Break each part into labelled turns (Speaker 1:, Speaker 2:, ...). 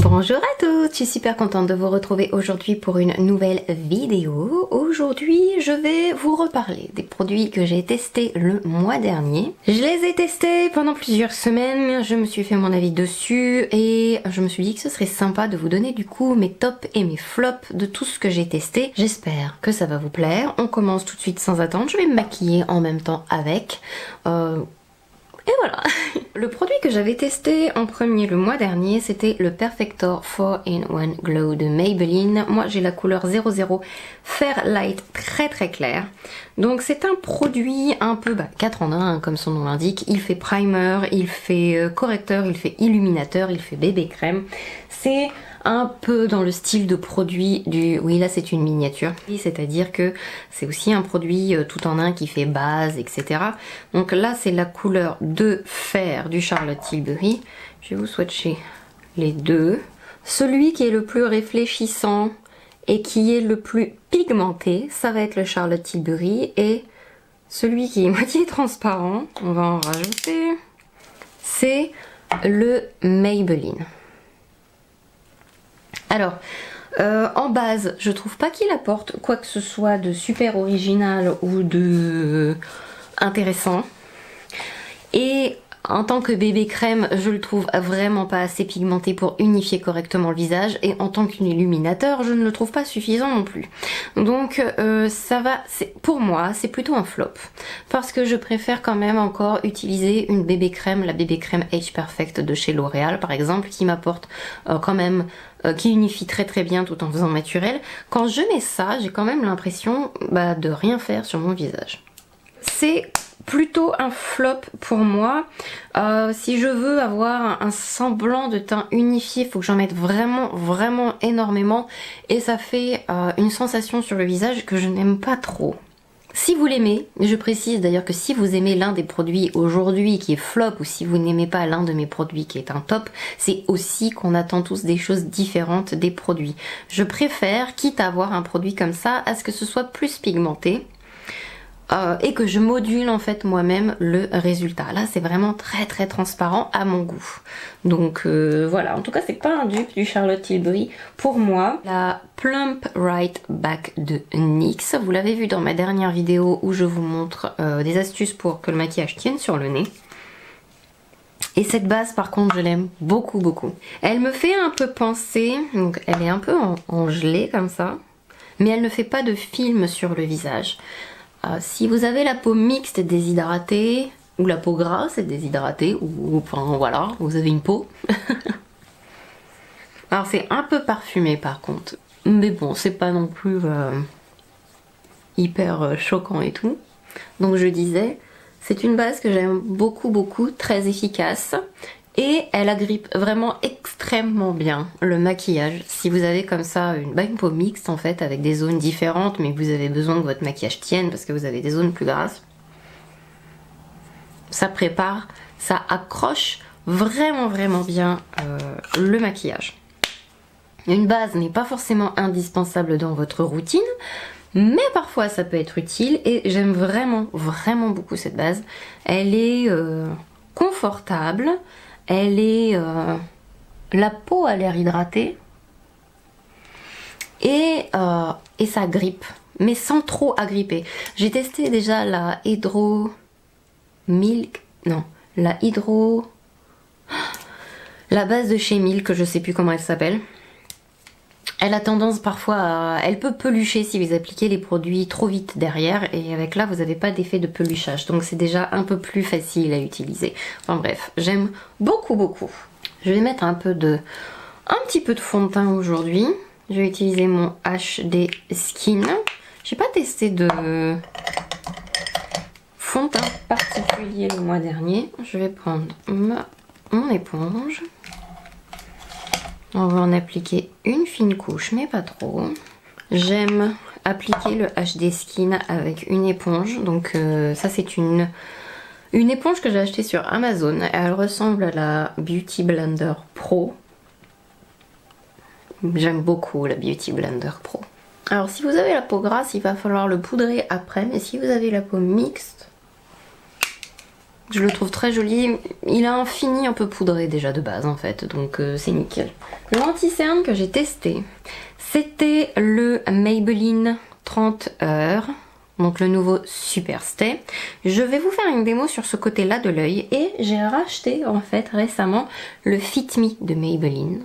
Speaker 1: Bonjour à tous, je suis super contente de vous retrouver aujourd'hui pour une nouvelle vidéo. Aujourd'hui, je vais vous reparler des produits que j'ai testés le mois dernier. Je les ai testés pendant plusieurs semaines, je me suis fait mon avis dessus et je me suis dit que ce serait sympa de vous donner du coup mes tops et mes flops de tout ce que j'ai testé. J'espère que ça va vous plaire. On commence tout de suite sans attendre, je vais me maquiller en même temps avec. Et voilà. Le produit que j'avais testé en premier le mois dernier, c'était le Perfector 4-in-1 Glow de Maybelline. Moi, j'ai la couleur 00 Fairlight très très clair. Donc c'est un produit un peu 4 en 1, comme son nom l'indique. Il fait primer, il fait correcteur, il fait illuminateur, il fait bébé crème. C'est un peu dans le style de produit du... Oui, là c'est une miniature. C'est-à-dire que c'est aussi un produit tout en un qui fait base, etc. Donc là c'est la couleur de fer du Charlotte Tilbury. Je vais vous swatcher les deux. Celui qui est le plus réfléchissant et qui est le plus pigmenté, ça va être le Charlotte Tilbury. Et celui qui est moitié transparent, on va en rajouter, c'est le Maybelline. Alors, en base, je trouve pas qu'il apporte quoi que ce soit de super original ou de intéressant. Et en tant que bébé crème, je le trouve vraiment pas assez pigmenté pour unifier correctement le visage. Et en tant qu'illuminateur, je ne le trouve pas suffisant non plus. Donc ça va, pour moi, c'est plutôt un flop. Parce que je préfère quand même encore utiliser une bébé crème, la bébé crème Age Perfect de chez L'Oréal par exemple, qui m'apporte quand même... qui unifie très très bien tout en faisant naturel. Quand je mets ça, j'ai quand même l'impression de rien faire sur mon visage. C'est plutôt un flop pour moi. Si je veux avoir un semblant de teint unifié, il faut que j'en mette vraiment énormément. Et ça fait une sensation sur le visage que je n'aime pas trop. Si vous l'aimez, je précise d'ailleurs que si vous aimez l'un des produits aujourd'hui qui est flop ou si vous n'aimez pas l'un de mes produits qui est un top, c'est aussi qu'on attend tous des choses différentes des produits. Je préfère, quitte à avoir un produit comme ça, à ce que ce soit plus pigmenté. Et que je module en fait moi-même le résultat. Là c'est vraiment très transparent à mon goût. Donc voilà, en tout cas c'est pas un dupe du Charlotte Tilbury pour moi. La Plump Right Back de NYX, vous l'avez vu dans ma dernière vidéo où je vous montre des astuces pour que le maquillage tienne sur le nez. Et cette base par contre je l'aime beaucoup. Elle me fait un peu penser, donc elle est un peu en gelée comme ça, mais elle ne fait pas de film sur le visage. Si vous avez la peau mixte et déshydratée, ou la peau grasse et déshydratée, ou enfin voilà, vous avez une peau. Alors c'est un peu parfumé par contre, mais bon, c'est pas non plus hyper choquant et tout. Donc je disais, c'est une base que j'aime beaucoup, très efficace. Et elle agrippe vraiment extrêmement bien le maquillage. Si vous avez comme ça une peau mixte en fait avec des zones différentes mais que vous avez besoin que votre maquillage tienne parce que vous avez des zones plus grasses, ça prépare, ça accroche vraiment bien le maquillage. Une base n'est pas forcément indispensable dans votre routine, mais parfois ça peut être utile et j'aime vraiment beaucoup cette base. Elle est confortable. Elle est... la peau a l'air hydratée. Et ça grippe. Mais sans trop agripper. J'ai testé déjà la Hydro... Milk... Non. La Hydro... La base de chez Milk, je sais plus comment elle s'appelle. Elle a tendance parfois à... Elle peut pelucher si vous appliquez les produits trop vite derrière. Et avec là, vous n'avez pas d'effet de peluchage. Donc c'est déjà un peu plus facile à utiliser. Enfin bref, j'aime beaucoup. Je vais mettre un petit peu de fond de teint aujourd'hui. Je vais utiliser mon HD Skin. J'ai pas testé de fond de teint particulier le mois dernier. Je vais prendre mon éponge. On va en appliquer une fine couche, mais pas trop. J'aime appliquer le HD Skin avec une éponge. Donc ça c'est une éponge que j'ai achetée sur Amazon. Elle ressemble à la Beauty Blender Pro. J'aime beaucoup la Beauty Blender Pro. Alors si vous avez la peau grasse, il va falloir le poudrer après, mais si vous avez la peau mixte, je le trouve très joli. Il a un fini un peu poudré déjà de base en fait, donc c'est nickel. L'anti-cerne que j'ai testé, c'était le Maybelline 30 heures, donc le nouveau Super Stay. Je vais vous faire une démo sur ce côté-là de l'œil et j'ai racheté en fait récemment le Fit Me de Maybelline.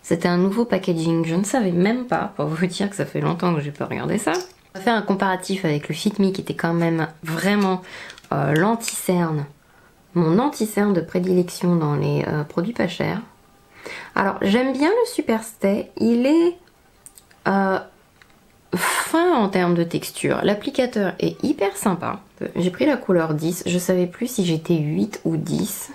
Speaker 1: C'était un nouveau packaging, je ne savais même pas, pour vous dire que ça fait longtemps que j'ai pas regardé ça. On va faire un comparatif avec le Fit Me qui était quand même vraiment l'anti-cerne, mon anti-cerne de prédilection dans les produits pas chers. Alors j'aime bien le Super Stay, il est fin en termes de texture, l'applicateur est hyper sympa. J'ai pris la couleur 10, je savais plus si j'étais 8 ou 10.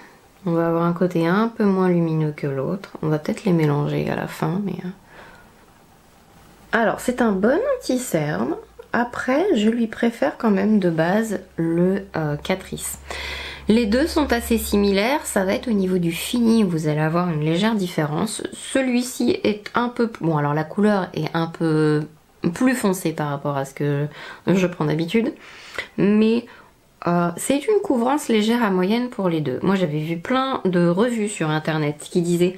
Speaker 1: On va avoir un côté un peu moins lumineux que l'autre. On va peut-être les mélanger à la fin, mais... Alors, c'est un bon anti-cerne. Après, je lui préfère quand même de base le Catrice. Les deux sont assez similaires. Ça va être au niveau du fini, vous allez avoir une légère différence. Celui-ci est un peu... Bon, alors la couleur est un peu plus foncée par rapport à ce que je prends d'habitude. Mais... c'est une couvrance légère à moyenne pour les deux. Moi j'avais vu plein de revues sur internet qui disaient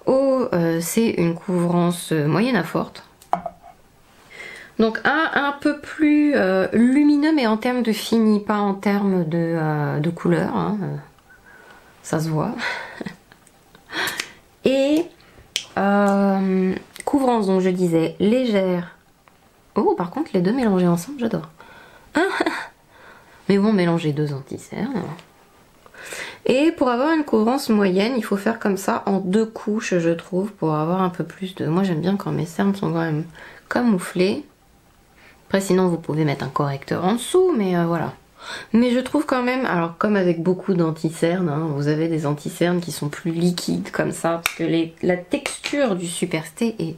Speaker 1: oh c'est une couvrance moyenne à forte. Donc un peu plus lumineux mais en termes de fini, pas en termes de couleur. Hein. Ça se voit. Et couvrance donc je disais légère. Oh par contre les deux mélangés ensemble j'adore. Mais bon, mélanger deux anti-cernes. Et pour avoir une couvrance moyenne, il faut faire comme ça en deux couches, je trouve, pour avoir un peu plus de... Moi, j'aime bien quand mes cernes sont quand même camouflés. Après, sinon, vous pouvez mettre un correcteur en dessous, mais voilà. Mais je trouve quand même, alors comme avec beaucoup d'anti-cernes, hein, vous avez des anti-cernes qui sont plus liquides comme ça, parce que la texture du Super Stay est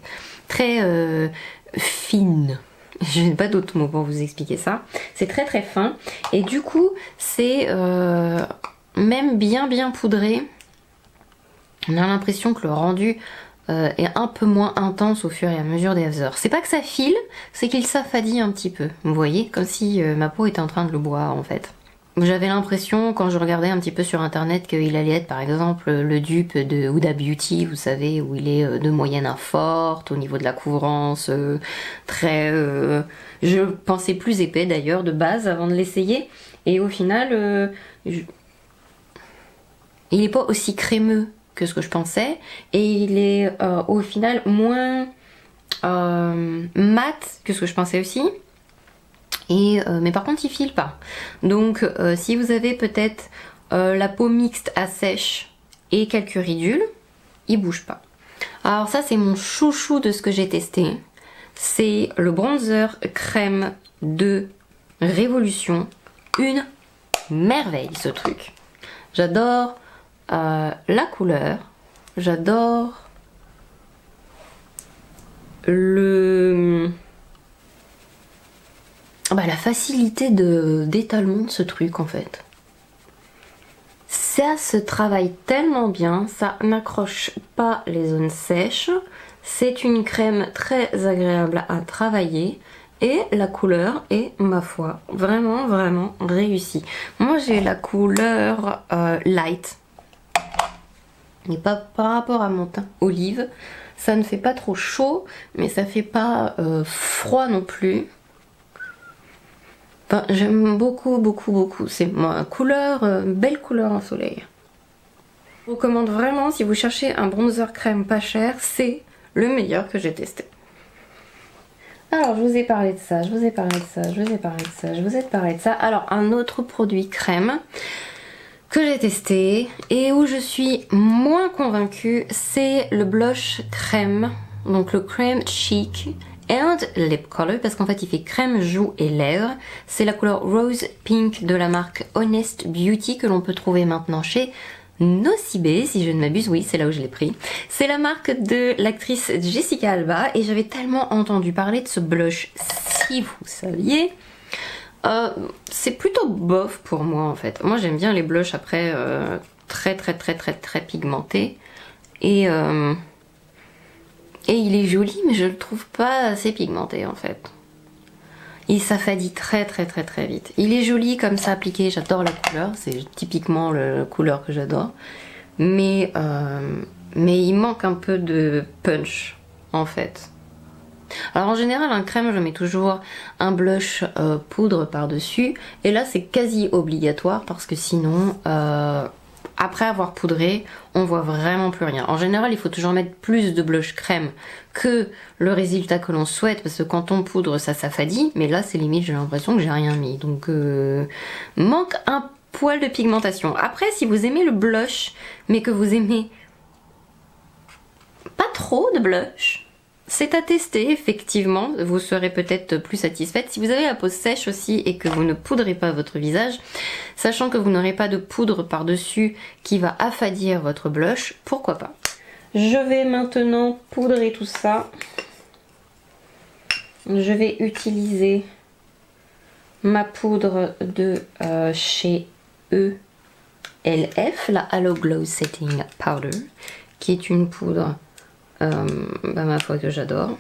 Speaker 1: très fine. Je n'ai pas d'autres mots pour vous expliquer ça. C'est très très fin. Et du coup, c'est même bien poudré. On a l'impression que le rendu est un peu moins intense au fur et à mesure des heures. C'est pas que ça file, c'est qu'il s'affadit un petit peu. Vous voyez, comme si ma peau était en train de le boire en fait. J'avais l'impression, quand je regardais un petit peu sur internet, qu'il allait être par exemple le dupe de Huda Beauty, vous savez, où il est de moyenne à forte, au niveau de la couvrance, très... je pensais plus épais d'ailleurs de base avant de l'essayer, et au final, il n'est pas aussi crémeux que ce que je pensais, et il est au final moins mat que ce que je pensais aussi. Mais par contre il file pas. Donc si vous avez peut-être la peau mixte à sèche et quelques ridules, il bouge pas. Alors ça c'est mon chouchou de ce que j'ai testé. C'est le bronzer crème de Révolution. Une merveille ce truc. J'adore la couleur. J'adore la facilité d'étalement de ce truc en fait. Ça se travaille tellement bien, ça n'accroche pas les zones sèches. C'est une crème très agréable à travailler et la couleur est, ma foi, vraiment réussie. Moi j'ai la couleur light. Et pas par rapport à mon teint olive, ça ne fait pas trop chaud, mais ça fait pas froid non plus. Enfin, j'aime beaucoup. C'est ma couleur, belle couleur en soleil. Je vous recommande vraiment, si vous cherchez un bronzer crème pas cher, c'est le meilleur que j'ai testé. Alors, je vous ai parlé de ça, je vous ai parlé de ça, je vous ai parlé de ça, je vous ai parlé de ça. Alors, un autre produit crème que j'ai testé et où je suis moins convaincue, c'est le blush crème, donc le Crème Chic and Lip Color, parce qu'en fait il fait crème, joues et lèvres. C'est la couleur Rose Pink de la marque Honest Beauty que l'on peut trouver maintenant chez Nocibé, si je ne m'abuse, oui c'est là où je l'ai pris. C'est la marque de l'actrice Jessica Alba et j'avais tellement entendu parler de ce blush, si vous saviez. C'est plutôt bof pour moi en fait. Moi j'aime bien les blushs après très pigmentés et Et il est joli, mais je le trouve pas assez pigmenté en fait. Il s'affadit très vite. Il est joli comme ça appliqué, j'adore la couleur, c'est typiquement la couleur que j'adore. Mais il manque un peu de punch en fait. Alors en général un crème je mets toujours un blush poudre par dessus et là c'est quasi obligatoire parce que sinon après avoir poudré on voit vraiment plus rien. En général il faut toujours mettre plus de blush crème que le résultat que l'on souhaite parce que quand on poudre ça s'affadit, mais là c'est limite j'ai l'impression que j'ai rien mis, donc manque un poil de pigmentation. Après si vous aimez le blush mais que vous aimez pas trop de blush, c'est à tester, effectivement, vous serez peut-être plus satisfaite. Si vous avez la peau sèche aussi et que vous ne poudrez pas votre visage, sachant que vous n'aurez pas de poudre par-dessus qui va affadir votre blush, pourquoi pas. Je vais maintenant poudrer tout ça. Je vais utiliser ma poudre de chez ELF, la Halo Glow Setting Powder, qui est une poudre ma foi que j'adore.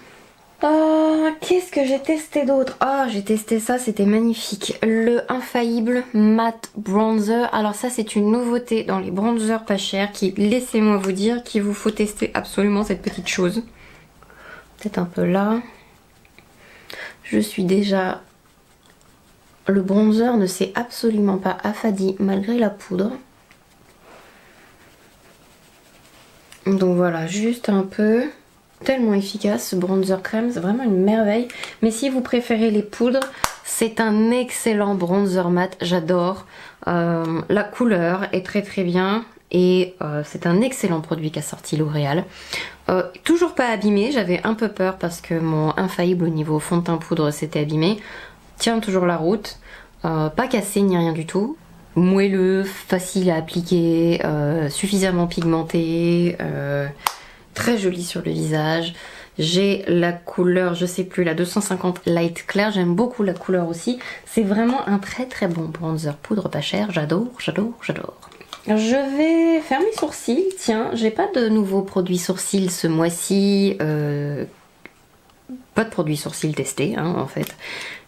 Speaker 1: Qu'est-ce que j'ai testé d'autre? J'ai testé ça, c'était magnifique. Le Infaillible Matte Bronzer. Alors ça c'est une nouveauté dans les bronzers pas chers qui, laissez-moi vous dire, qu'il vous faut tester absolument cette petite chose. Peut-être un peu là. Je suis déjà... Le bronzer ne s'est absolument pas affadi malgré la poudre. Donc voilà, juste un peu, tellement efficace ce bronzer crème, c'est vraiment une merveille. Mais si vous préférez les poudres, c'est un excellent bronzer mat, j'adore. La couleur est très bien et c'est un excellent produit qu'a sorti L'Oréal. Toujours pas abîmé, j'avais un peu peur parce que mon Infaillible au niveau fond de teint poudre s'était abîmé. Tient toujours la route, pas cassé ni rien du tout. Moelleux, facile à appliquer, suffisamment pigmenté, très joli sur le visage. J'ai la couleur, je sais plus, la 250 Light Clair, j'aime beaucoup la couleur aussi. C'est vraiment un très bon bronzer poudre pas cher, j'adore. Je vais faire mes sourcils, tiens, j'ai pas de nouveaux produits sourcils ce mois-ci, pas de produits sourcils testés en fait.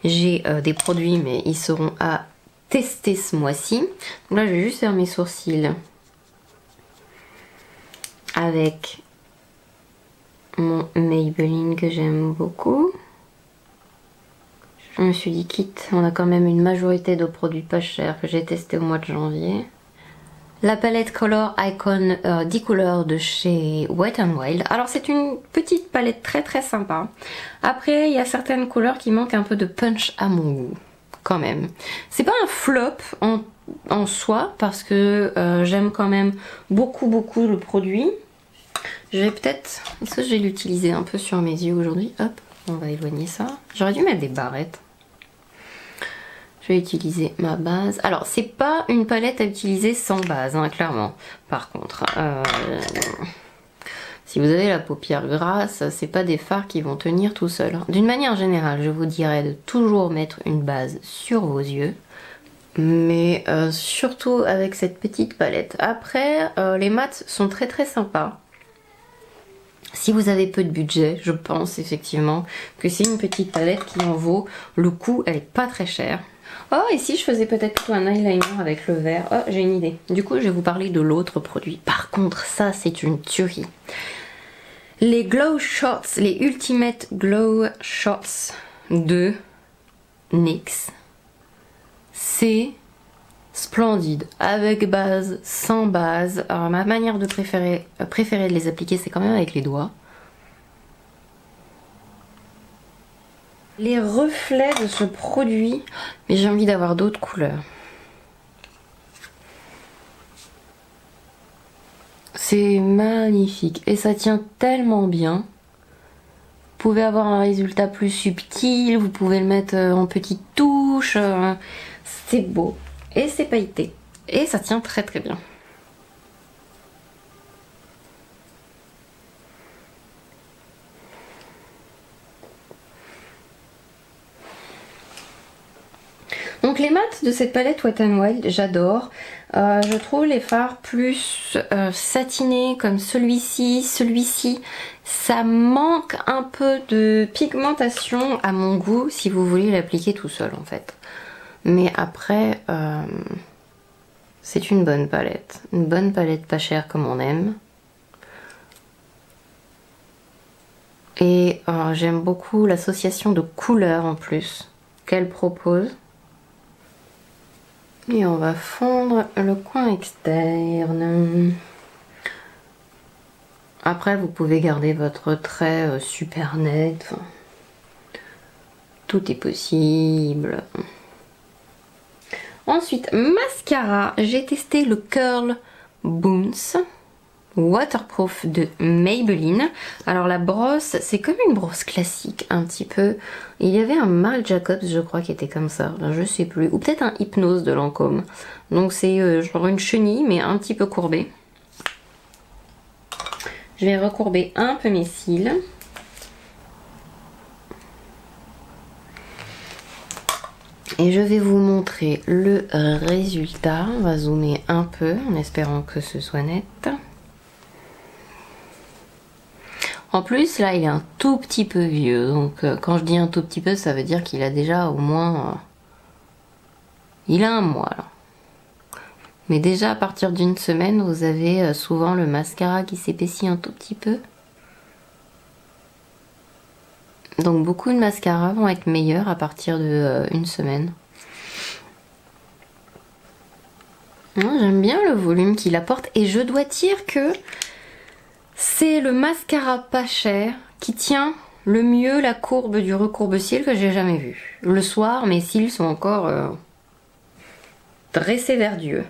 Speaker 1: J'ai des produits mais ils seront à tester ce mois-ci. Donc là je vais juste faire mes sourcils avec mon Maybelline que j'aime beaucoup. Je me suis dit quitte, on a quand même une majorité de produits pas chers que j'ai testé au mois de janvier. La palette Color Icon 10 couleurs de chez Wet n Wild. Alors c'est une petite palette très sympa. Après il y a certaines couleurs qui manquent un peu de punch à mon goût. Quand même. C'est pas un flop en soi parce que j'aime quand même beaucoup le produit. Je vais peut-être... Est-ce que je vais l'utiliser un peu sur mes yeux aujourd'hui? Hop, on va éloigner ça. J'aurais dû mettre des barrettes. Je vais utiliser ma base. Alors, c'est pas une palette à utiliser sans base, clairement. Par contre, si vous avez la paupière grasse, c'est pas des fards qui vont tenir tout seuls. D'une manière générale, je vous dirais de toujours mettre une base sur vos yeux. Mais surtout avec cette petite palette. Après, les mats sont très sympas. Si vous avez peu de budget, je pense effectivement que c'est une petite palette qui en vaut le coup. Elle est pas très chère. Oh, et si je faisais peut-être plutôt un eyeliner avec le vert? Oh, j'ai une idée. Du coup, je vais vous parler de l'autre produit. Par contre, ça, c'est une tuerie. Les Glow Shots, les Ultimate Glow Shots de NYX. C'est splendide, avec base, sans base. Alors, ma manière de préférer de les appliquer, c'est quand même avec les doigts. Les reflets de ce produit, mais j'ai envie d'avoir d'autres couleurs. C'est magnifique et ça tient tellement bien. Vous pouvez avoir un résultat plus subtil, vous pouvez le mettre en petites touches. C'est beau et c'est pailleté et ça tient très bien. Donc les mats de cette palette Wet n Wild, j'adore. Je trouve les fards plus satinés comme celui-ci, ça manque un peu de pigmentation à mon goût si vous voulez l'appliquer tout seul en fait. Mais après, c'est une bonne palette pas chère comme on aime. Et j'aime beaucoup l'association de couleurs en plus qu'elle propose. Et on va fondre le coin externe. Après, vous pouvez garder votre trait super net. Enfin, tout est possible. Ensuite, mascara. J'ai testé le Curl Boons Waterproof de Maybelline. Alors la brosse, c'est comme une brosse classique un petit peu. Il y avait un Marc Jacobs, je crois, qui était comme ça, je sais plus, ou peut-être un Hypnose de Lancôme. Donc c'est genre une chenille mais un petit peu courbée. Je vais recourber un peu mes cils. Et je vais vous montrer le résultat. On va zoomer un peu en espérant que ce soit net. En plus, là, il est un tout petit peu vieux. Donc, quand je dis un tout petit peu, ça veut dire qu'il a déjà au moins... il a un mois, là. Mais déjà, à partir d'une semaine, vous avez souvent le mascara qui s'épaissit un tout petit peu. Donc, beaucoup de mascaras vont être meilleurs à partir de une semaine. J'aime bien le volume qu'il apporte. Et je dois dire que... c'est le mascara pas cher qui tient le mieux la courbe du recourbe-cils que j'ai jamais vu. Le soir, mes cils sont encore dressés vers Dieu.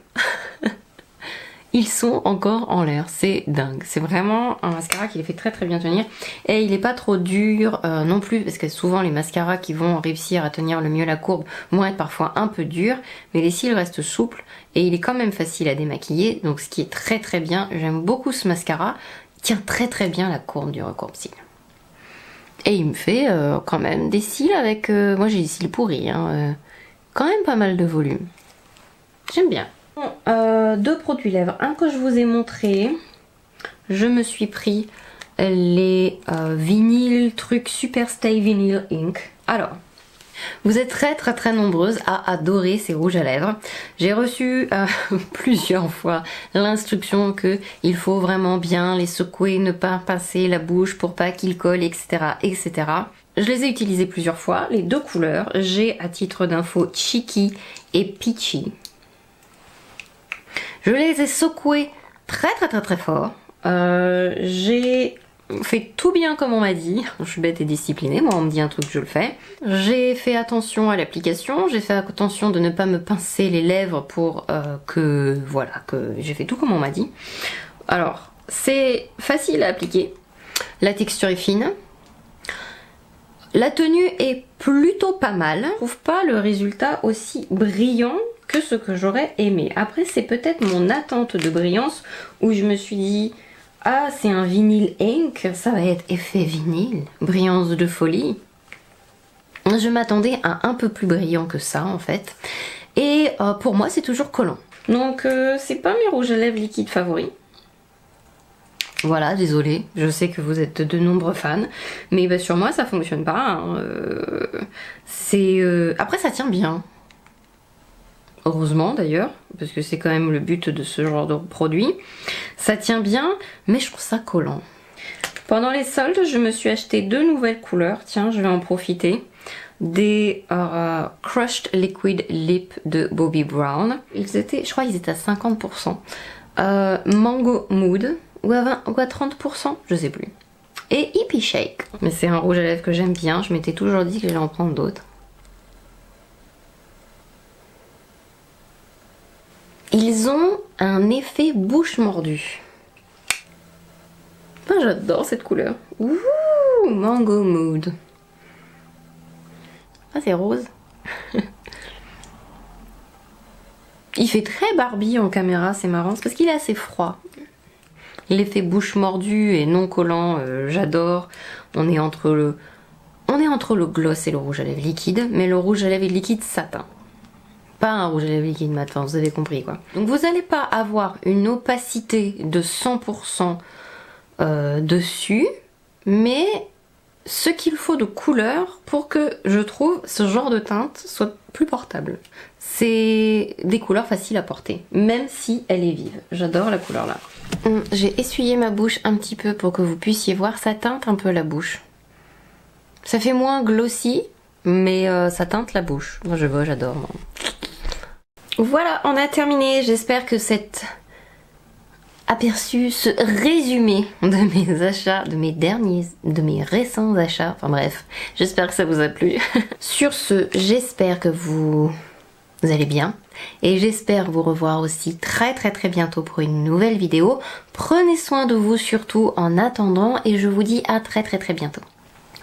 Speaker 1: Ils sont encore en l'air, c'est dingue. C'est vraiment un mascara qui les fait très très bien tenir. Et il n'est pas trop dur non plus, parce que souvent les mascaras qui vont réussir à tenir le mieux la courbe vont être parfois un peu durs. Mais les cils restent souples et il est quand même facile à démaquiller. Donc ce qui est très très bien, j'aime beaucoup ce mascara. Tient très très bien la courbe du recourbe-cils. Et il me fait quand même des cils avec... moi j'ai des cils pourris, hein, quand même pas mal de volume. J'aime bien. Bon, deux produits lèvres. Un que je vous ai montré. Je me suis pris les vinyles trucs Super Stay Vinyl Ink. Alors... vous êtes très très très nombreuses à adorer ces rouges à lèvres. J'ai reçu plusieurs fois l'instruction que il faut vraiment bien les secouer, ne pas passer la bouche pour pas qu'ils collent, etc., etc. Je les ai utilisés plusieurs fois, les deux couleurs. J'ai à titre d'info Cheeky et Peachy. Je les ai secoués très très très très fort. J'ai fait tout bien comme on m'a dit. Je suis bête et disciplinée, moi on me dit un truc je le fais. J'ai fait attention à l'application, j'ai fait attention de ne pas me pincer les lèvres pour que voilà, que j'ai fait tout comme on m'a dit. Alors c'est facile à appliquer, la texture est fine, la tenue est plutôt pas mal. Je trouve pas le résultat aussi brillant que ce que j'aurais aimé. Après c'est peut-être mon attente de brillance où je me suis dit ah, c'est un vinyle ink, ça va être effet vinyle, brillance de folie. Je m'attendais à un peu plus brillant que ça en fait. Et pour moi c'est toujours collant. Donc c'est pas mes rouges à lèvres liquides favoris. Voilà, désolée, je sais que vous êtes de nombreux fans, mais bah, sur moi ça fonctionne pas. Hein. Après ça tient bien. Heureusement d'ailleurs, parce que c'est quand même le but de ce genre de produit. Ça tient bien, mais je trouve ça collant. Pendant les soldes, je me suis acheté deux nouvelles couleurs. Tiens, je vais en profiter. Des Crushed Liquid Lip de Bobbi Brown. Je crois qu'ils étaient à 50%. Mango Mood, ou à 30%, je sais plus. Et Hippie Shake. Mais c'est un rouge à lèvres que j'aime bien. Je m'étais toujours dit que j'allais en prendre d'autres. Ils ont un effet bouche mordue. Ah, j'adore cette couleur. Ouh, Mango Mood. Ah, c'est rose. Il fait très Barbie en caméra, c'est marrant. C'est parce qu'il est assez froid. L'effet bouche mordue et non collant, j'adore. On est entre le gloss et le rouge à lèvres liquide, mais le rouge à lèvres liquide satin. pas un rouge à lèvres liquide mat, hein, vous avez compris quoi. Donc vous n'allez pas avoir une opacité de 100% dessus, mais ce qu'il faut de couleur pour que je trouve ce genre de teinte soit plus portable. C'est des couleurs faciles à porter, même si elle est vive. J'adore la couleur là. J'ai essuyé ma bouche un petit peu pour que vous puissiez voir, ça teinte un peu la bouche. Ça fait moins glossy, mais ça teinte la bouche. Moi j'adore. Voilà, on a terminé. J'espère que cet aperçu, ce résumé de mes achats, de mes récents achats, enfin bref, j'espère que ça vous a plu. Sur ce, j'espère que vous allez bien et j'espère vous revoir aussi très bientôt pour une nouvelle vidéo. Prenez soin de vous surtout en attendant et je vous dis à très bientôt.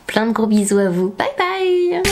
Speaker 1: Plein de gros bisous à vous, bye bye.